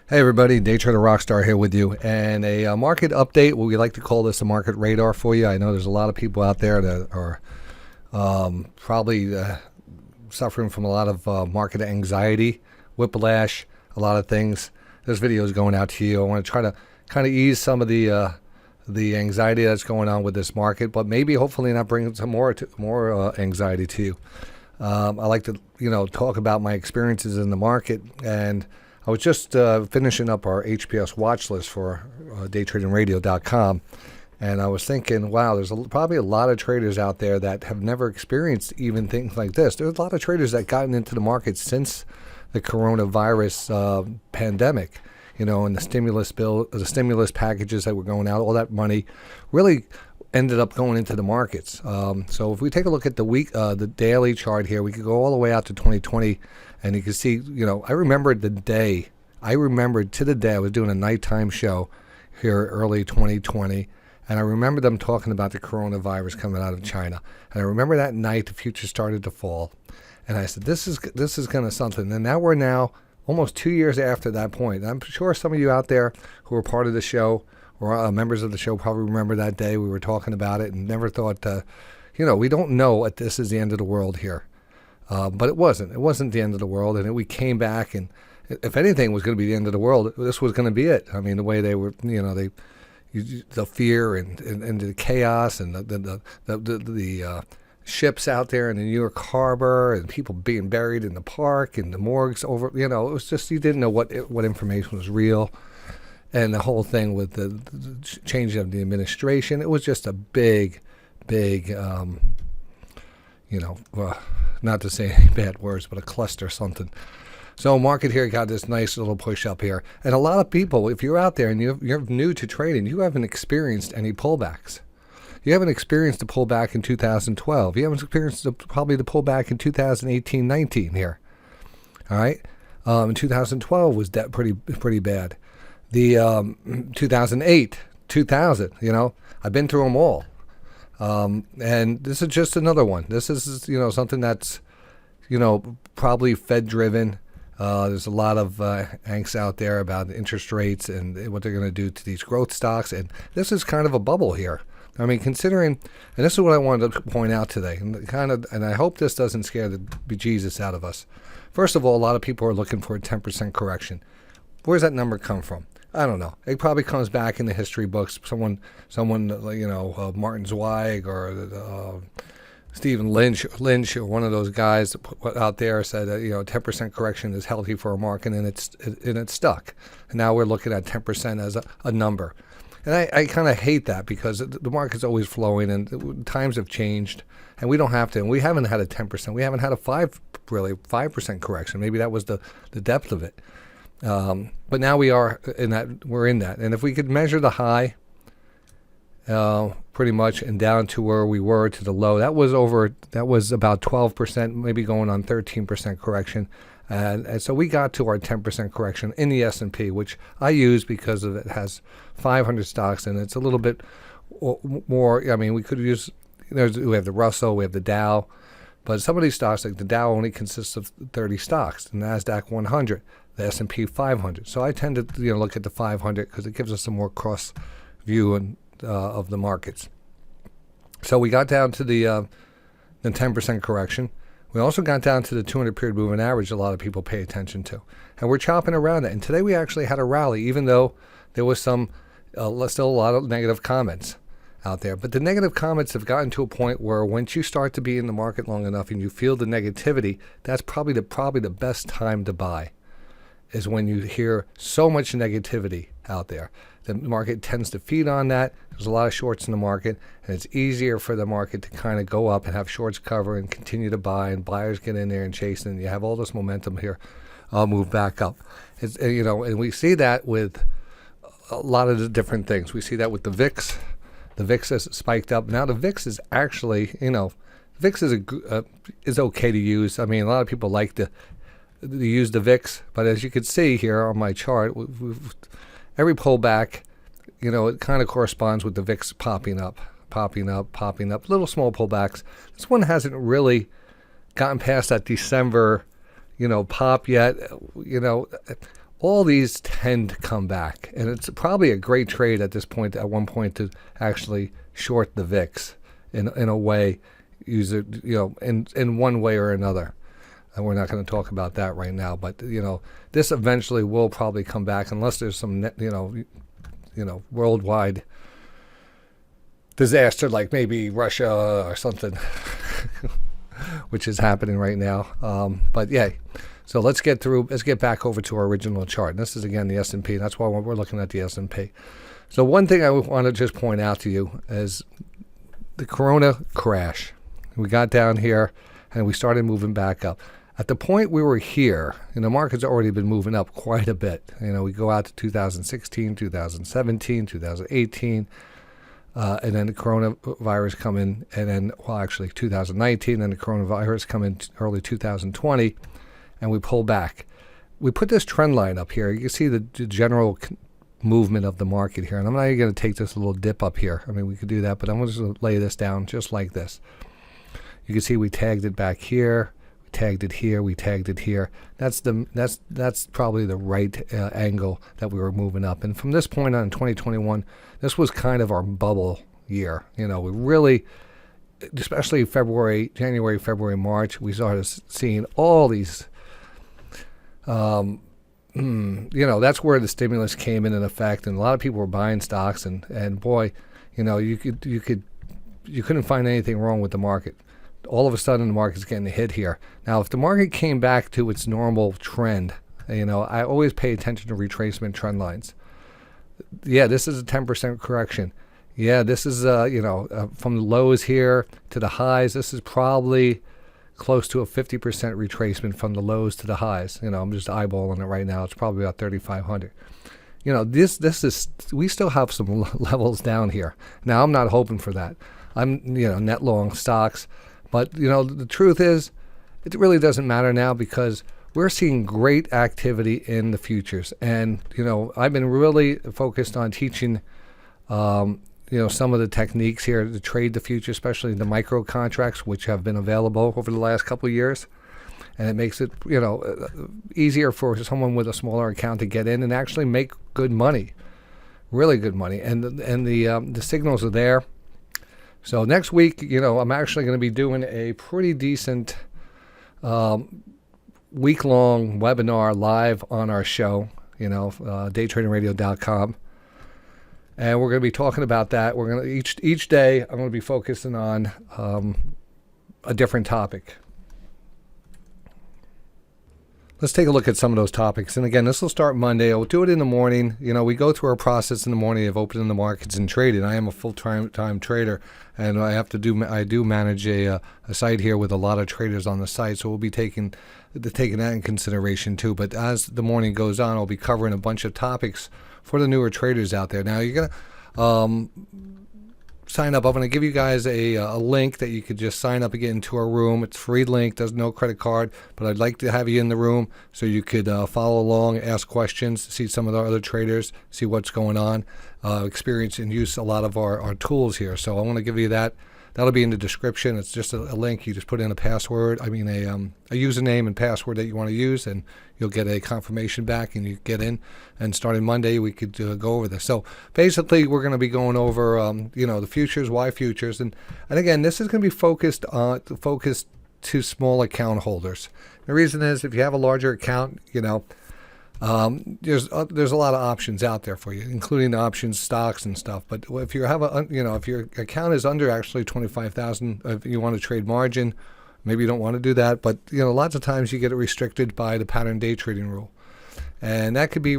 Hey everybody, DayTraderRockStar here with you, and a market update. What we like to call this a market radar for you. I know there's a lot of people out there that are probably suffering from a lot of market anxiety, whiplash, a lot of things. This video is going out to you. I want to try to kind of ease some of the anxiety that's going on with this market, but maybe hopefully not bring some more anxiety to you. I like to talk about my experiences in the market, and I was just finishing up our HPS watch list for DayTradingRadio.com, and I was thinking, wow, there's probably a lot of traders out there that have never experienced even things like this. There's a lot of traders that gotten into the market since the coronavirus pandemic, and the stimulus bill, the stimulus packages that were going out, all that money really ended up going into the markets. So if we take a look at the daily chart here, we could go all the way out to 2020, and you can see, I remembered to the day, I was doing a nighttime show here early 2020, and I remember them talking about the coronavirus coming out of China. And I remember that night the futures started to fall, and I said, this is going to something. And now we're almost 2 years after that point. And I'm sure some of you out there who were part of the show or members of the show probably remember that day we were talking about it and never thought, we don't know that this is the end of the world here. But it wasn't. It wasn't the end of the world, and we came back, and if anything was going to be the end of the world, this was going to be it. I mean, the way they were, the fear and the chaos and the ships out there in the New York Harbor and people being buried in the park and the morgues over, it was just, you didn't know what information was real. And the whole thing with the changing of the administration, it was just a big, not to say any bad words, but a cluster something. So market here got this nice little push up here. And a lot of people, if you're out there and you're new to trading, you haven't experienced any pullbacks. You haven't experienced the pullback in 2012. You haven't experienced probably the pullback in 2018-19 here. All right? 2012 was pretty bad. The 2008, 2000, I've been through them all. And this is just another one. This is, something that's, probably Fed driven. There's a lot of angst out there about interest rates and what they're going to do to these growth stocks. And this is kind of a bubble here. I mean, considering, and this is what I wanted to point out today, and I hope this doesn't scare the bejesus out of us. First of all, a lot of people are looking for a 10% correction. Where's that number come from? I don't know. It probably comes back in the history books. Someone, Martin Zweig or Stephen Lynch, or one of those guys out there said that 10% correction is healthy for a market, and it's stuck. And now we're looking at 10% as a number, and I kind of hate that because the market's always flowing and times have changed, and we don't have to. And we haven't had a 10%. We haven't had a 5% correction. Maybe that was the depth of it. But now we're in that. And if we could measure the high, pretty much, and down to where we were to the low, that was about 12%, maybe going on 13% correction. And so we got to our 10% correction in the S&P, which I use because it has 500 stocks, and it's a little bit more. I mean, we could use, we have the Russell, we have the Dow, but some of these stocks, like the Dow, only consists of 30 stocks, the NASDAQ 100, the S&P 500. So I tend to look at the 500 because it gives us a more cross view of the markets. So we got down to the 10% correction. We also got down to the 200-period moving average a lot of people pay attention to. And we're chopping around it. And today we actually had a rally, even though there was still a lot of negative comments out there. But the negative comments have gotten to a point where once you start to be in the market long enough and you feel the negativity, that's probably the best time to buy, is when you hear so much negativity out there. The market tends to feed on that. There's a lot of shorts in the market, and it's easier for the market to kind of go up and have shorts cover and continue to buy, and buyers get in there and chase, and you have all this momentum here move back up. And we see that with a lot of the different things. We see that with the VIX. The VIX has spiked up. Now the VIX is actually, VIX is okay to use. I mean, a lot of people like to use the VIX, but as you can see here on my chart, every pullback, it kind of corresponds with the VIX popping up, little small pullbacks. This one hasn't really gotten past that December, pop yet. all these tend to come back, and it's probably a great trade at this point, at one point, to actually short the VIX in a way, use it, in one way or another. And we're not going to talk about that right now, but this eventually will probably come back unless there's some worldwide disaster like maybe Russia or something, which is happening right now. But yeah. So let's get back over to our original chart. And this is, again, the S&P. That's why we're looking at the S&P. So one thing I want to just point out to you is the Corona crash. We got down here, and we started moving back up. At the point we were here, the market's already been moving up quite a bit. We go out to 2016, 2017, 2018, and then the coronavirus come in, and then, 2019, and the coronavirus come in early 2020. And we pull back. We put this trend line up here. You can see the general movement of the market here. And I'm not even going to take this little dip up here. I mean, we could do that, but I'm just going to lay this down just like this. You can see we tagged it back here. We tagged it here. We tagged it here. That's probably the right angle that we were moving up. And from this point on in 2021, this was kind of our bubble year. We really, especially January, February, March, we started seeing all these. That's where the stimulus came in effect, and a lot of people were buying stocks, and boy, you couldn't find anything wrong with the market. All of a sudden, the market's getting a hit here. Now, if the market came back to its normal trend, I always pay attention to retracement trend lines. Yeah, this is a 10% correction. Yeah, this is from the lows here to the highs. This is probably close to a 50% retracement from the lows to the highs. I'm just eyeballing it right now. It's probably about 3,500. This is, we still have some levels down here. Now, I'm not hoping for that. I'm net long stocks, but the truth is, it really doesn't matter now because we're seeing great activity in the futures, and I've been really focused on teaching. Some of the techniques here to trade the future, especially the micro contracts, which have been available over the last couple of years. And it makes it, easier for someone with a smaller account to get in and actually make good money, really good money. And the signals are there. So next week, I'm actually going to be doing a pretty decent week-long webinar live on our show, DayTraderRadio.com. And we're going to be talking about that. We're going to each day I'm going to be focusing on a different topic. Let's take a look at some of those topics. And again, this will start Monday. I'll do it in the morning. We go through our process in the morning of opening the markets and trading. I am a full-time trader, and I do manage a site here with a lot of traders on the site. So we'll be taking that in consideration too. But as the morning goes on, I'll be covering a bunch of topics for the newer traders out there. Now, you're going to sign up. I'm going to give you guys a link that you could just sign up and get into our room. It's a free link, does no credit card, but I'd like to have you in the room so you could follow along, ask questions, see some of the other traders, see what's going on, experience and use a lot of our tools here. So I want to give you that. That'll be in the description. It's just a link. You just put in a username and password that you want to use, and you'll get a confirmation back, and you get in. And starting Monday, we could go over this. So basically, we're going to be going over, the futures, why futures, and again, this is going to be focused to small account holders. The reason is, if you have a larger account, there's a lot of options out there for you, including options, stocks, and stuff. But if you have if your account is under actually 25,000, if you want to trade margin, maybe you don't want to do that. But lots of times you get it restricted by the pattern day trading rule, and that could be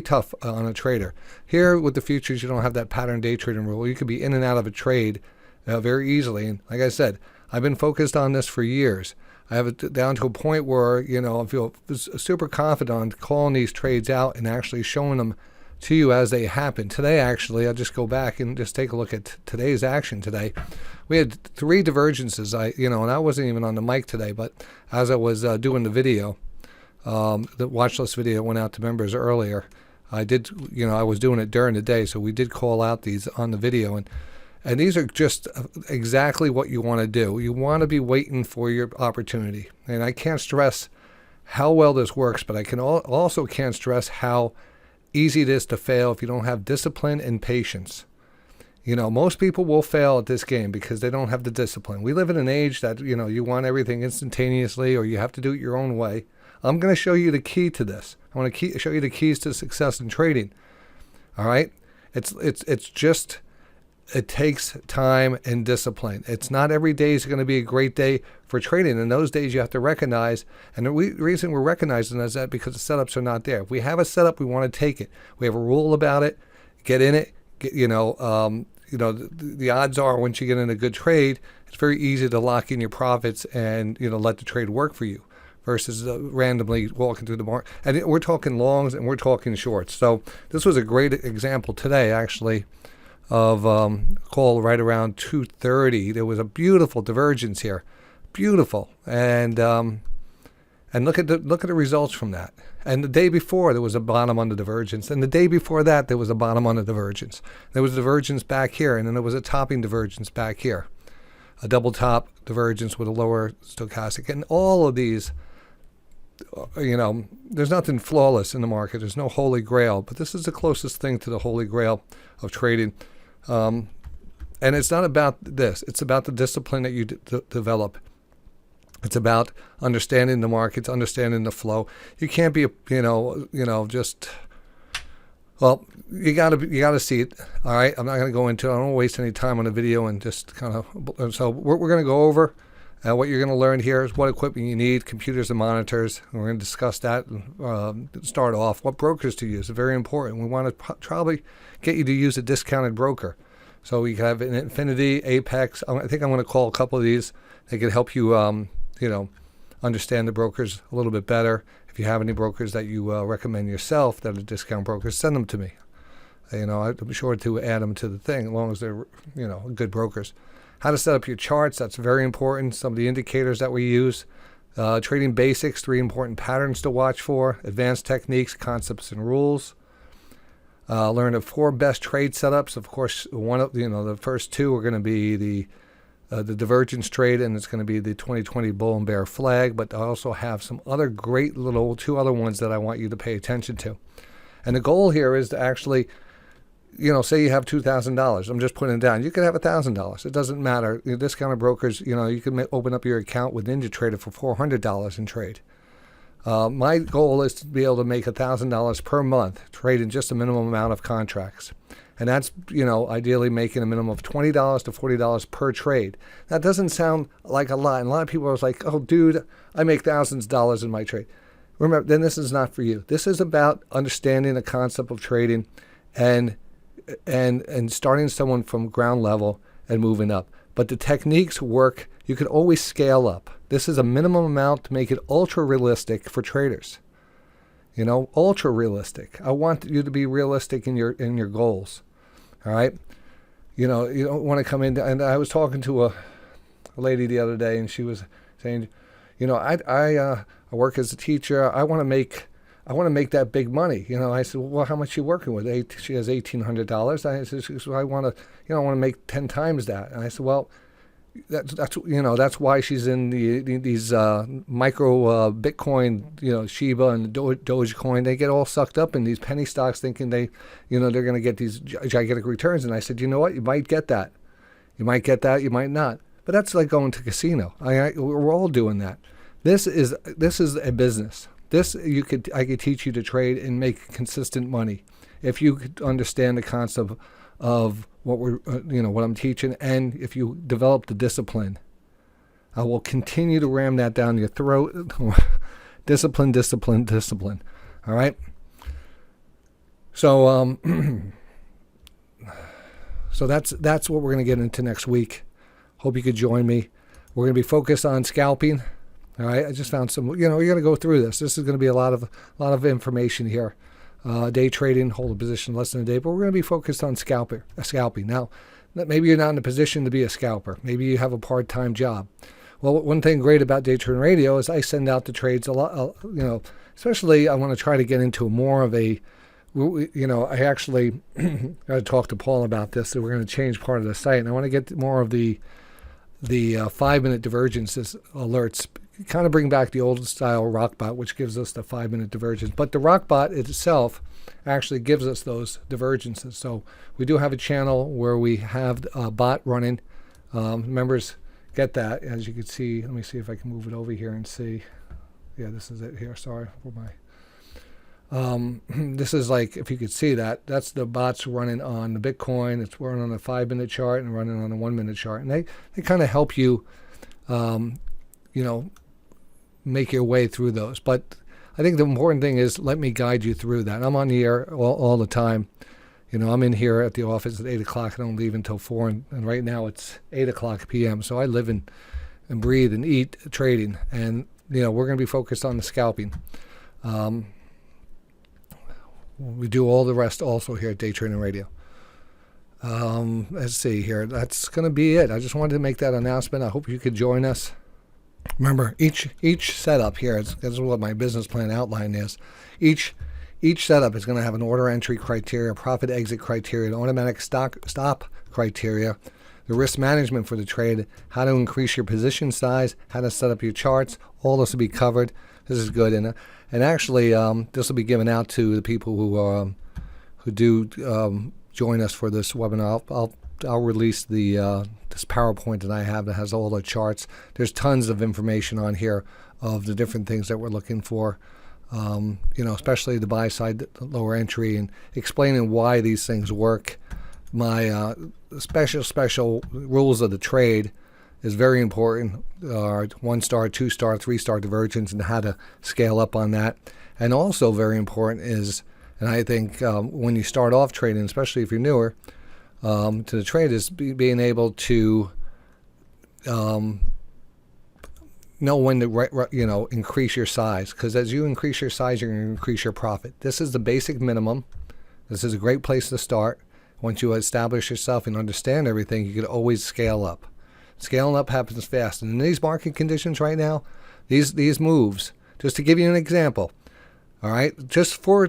tough on a trader. Here with the futures, you don't have that pattern day trading rule. You could be in and out of a trade very easily. And like I said, I've been focused on this for years. I have it down to a point where, I feel super confident on calling these trades out and actually showing them to you as they happen. Today, actually, I'll just go back and just take a look at today's action today. We had 3 divergences, and I wasn't even on the mic today, but as I was doing the video, the watch list video went out to members earlier. I was doing it during the day, so we did call out these on the video, and these are just exactly what you want to do. You want to be waiting for your opportunity. And I can't stress how well this works, but I can also can't stress how easy it is to fail if you don't have discipline and patience. Most people will fail at this game because they don't have the discipline. We live in an age that, you want everything instantaneously, or you have to do it your own way. I'm going to show you the key to this. I want to show you the keys to success in trading. All right? It's just, it takes time and discipline. It's not every day is going to be a great day for trading. In those days, you have to recognize, and the reason we're recognizing is that because the setups are not there. If we have a setup, we want to take it. We have a rule about it. Get in it. The odds are once you get in a good trade, it's very easy to lock in your profits and let the trade work for you, versus randomly walking through the market. And we're talking longs and we're talking shorts. So this was a great example today, actually, of call right around 2:30. There was a beautiful divergence here, beautiful, and look at the results from that. And the day before there was a bottom on the divergence, and the day before that there was a bottom on the divergence. There was a divergence back here, and then there was a topping divergence back here, a double top divergence with a lower stochastic, and all of these. There's nothing flawless in the market. There's no holy grail, but this is the closest thing to the holy grail of trading. And it's not about this. It's about the discipline that you develop. It's about understanding the markets, understanding the flow. You can't be, just. Well, you gotta see it. All right, I'm not gonna go into it. I don't want to waste any time on the video and just kind of. So we're gonna go over. What you're going to learn here is what equipment you need, computers and monitors. We're going to discuss that and start off. What brokers to use is very important. We want to probably get you to use a discounted broker. So we have an Infinity, Apex. I think I'm going to call a couple of these. They can help you, understand the brokers a little bit better. If you have any brokers that you recommend yourself that are discount brokers, send them to me. I'm sure to add them to the thing as long as they're, good brokers. How to set up your charts, that's very important. Some of the indicators that we use. Trading basics, 3 important patterns to watch for. Advanced techniques, concepts, and rules. Learn the 4 best trade setups. Of course, one of the first 2 are going to be the divergence trade, and it's going to be the 2020 bull and bear flag. But I also have some other great 2 other ones that I want you to pay attention to. And the goal here is to actually, say you have $2,000. I'm just putting it down. You could have $1,000. It doesn't matter. Discounted brokers, you can open up your account with NinjaTrader for $400 and trade. My goal is to be able to make $1,000 per month, trading just a minimum amount of contracts. And that's, ideally making a minimum of $20 to $40 per trade. That doesn't sound like a lot. And a lot of people are like, oh, dude, I make thousands of dollars in my trade. Remember, then this is not for you. This is about understanding the concept of trading and starting someone from ground level and moving up. But the techniques work. You can always scale up. This is a minimum amount to make it ultra realistic for traders. Ultra realistic. I want you to be realistic in your goals. All right. You don't want to come in. And I was talking to a lady the other day, and she was saying, I work as a teacher. I want to make that big money. I said, well, how much are you working with? She has $1,800. I said, I want to make 10 times that. And I said, well, that's why she's in these micro Bitcoin, Shiba and Dogecoin. They get all sucked up in these penny stocks, thinking they're going to get these gigantic returns. And I said, you know what? You might get that. You might get that. You might not. But that's like going to casino. We're all doing that. This is a business. I could teach you to trade and make consistent money if you could understand the concept of what what I'm teaching, and if you develop the discipline. I will continue to ram that down your throat. Discipline, discipline, discipline. All right. So so that's what we're going to get into next week. Hope you could join me. We're going to be focused on scalping. All right, I just found some. You're going to go through this. This is going to be a lot of information here. Day trading, hold a position less than a day, but we're going to be focused on scalping. Now, maybe you're not in a position to be a scalper. Maybe you have a part-time job. Well, one thing great about Day Trading Radio is I send out the trades a lot. Especially I want to try to get into more of a. I actually got to talk to Paul about this. So we're going to change part of the site, and I want to get more of the 5-minute divergences alerts. kind of bring back the old style Rockbot, which gives us the 5-minute divergence. But the Rockbot itself actually gives us those divergences. So we do have a channel where we have a bot running. Members get that, as you can see. Let me see if I can move it over here and see. Yeah, this is it here. Sorry for my... this is like, if you could see that, that's the bots running on the Bitcoin. It's running on a 5-minute chart and running on a 1-minute chart. And they kind of help you, make your way through those. But I think the important thing is let me guide you through that. I'm on the air all the time. I'm in here at the office at 8 o'clock. I don't leave until 4. And right now it's 8 o'clock p.m. So I live and breathe and eat trading. And, we're going to be focused on the scalping. We do all the rest also here at Day Trading Radio. Let's see here. That's going to be it. I just wanted to make that announcement. I hope you could join us. Remember, each setup here, this is what my business plan outline is. Each setup is going to have an order entry criteria, profit exit criteria, an automatic stop criteria, the risk management for the trade, how to increase your position size, how to set up your charts. All this will be covered. This is good. And actually, this will be given out to the people who do join us for this webinar. I'll release this PowerPoint that I have that has all the charts. There's tons of information on here of the different things that we're looking for. Especially the buy side, the lower entry, and explaining why these things work. My special rules of the trade is very important. 1-star, 2-star, 3-star divergence, and how to scale up on that. And also very important is, and I think when you start off trading, especially if you're newer to the trade, is being able to know when to increase your size. Because as you increase your size, you're going to increase your profit. This is the basic minimum. This is a great place to start. Once you establish yourself and understand everything, you can always scale up. Scaling up happens fast. And in these market conditions right now, these moves, just to give you an example, all right, just for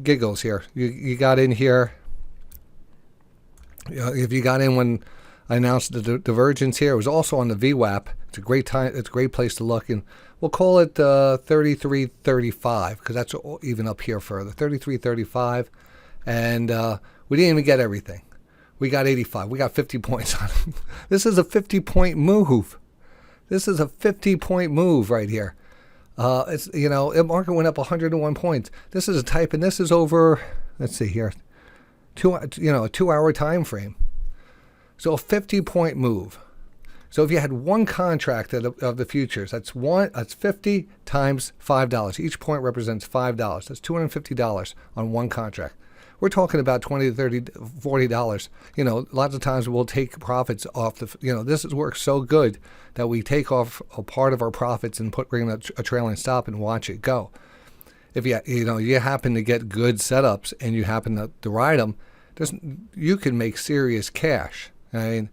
giggles here, you got in here, if you got in when I announced the divergence here, it was also on the VWAP. It's a great time. It's a great place to look. And we'll call it 33.35 because that's even up here further, 33.35. And we didn't even get everything. We got 85. We got 50 points on it. This is a 50-point move. This is a 50-point move right here. The market went up 101 points. This is a type, and this is over, let's see here, a 2-hour time frame. So a 50-point move. So if you had one contract of the futures, that's 50 times $5. Each point represents $5. That's $250 on one contract. We're talking about $20 to $30, $40. Lots of times we'll take profits off this has worked so good that we take off a part of our profits and bring a trailing stop and watch it go. If you happen to get good setups and you happen to ride them, you can make serious cash. I mean,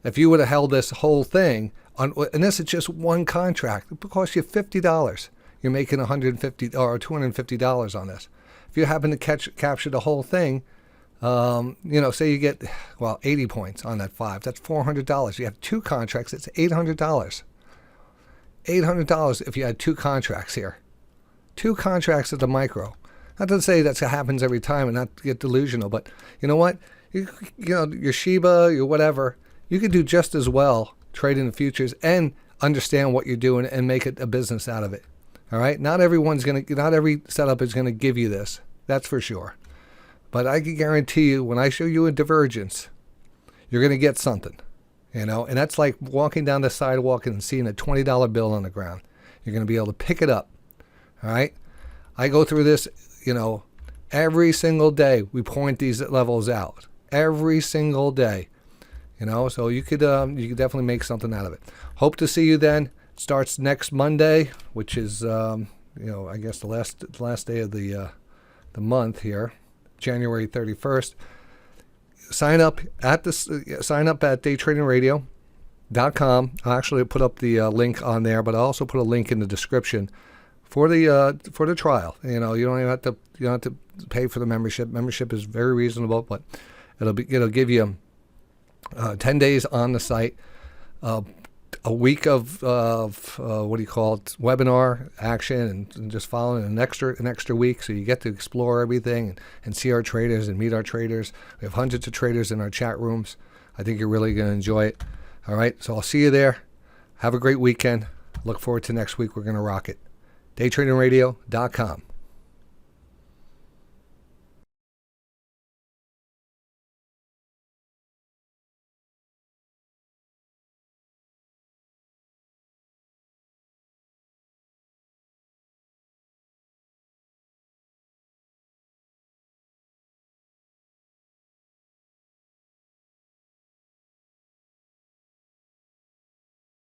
if you would have held this whole thing and this is just one contract, it would cost you $50. You're making $150 or $250 on this. If you happen to capture the whole thing, say you get 80 points on that 5, that's $400. You have 2 contracts, it's $800. $800 if you had 2 contracts here. 2 contracts at the micro. Not to say that happens every time and not get delusional, but you know what? Your Shiba, your whatever, you could do just as well trading the futures and understand what you're doing and make it a business out of it. All right? Not every setup is going to give you this. That's for sure. But I can guarantee you when I show you a divergence, you're going to get something. And that's like walking down the sidewalk and seeing a $20 bill on the ground. You're going to be able to pick it up. All right? I go through this, every single day. We point these levels out. Every single day. So you could definitely make something out of it. Hope to see you then. Starts next Monday, which is I guess the last day of the month here, January 31st. Sign up at DayTradingRadio.com. I'll actually put up the link on there, but I'll also put a link in the description for the trial. You don't even have to pay for the membership. Membership is very reasonable, but it'll give you 10 days on the site. a week of what do you call it, webinar action, and just following an extra week, so you get to explore everything and see our traders and meet our traders. We have hundreds of traders in our chat rooms. I think you're really going to enjoy it. All right, so I'll see you there. Have a great weekend. Look forward to next week. We're going to rock it. DayTradingRadio.com.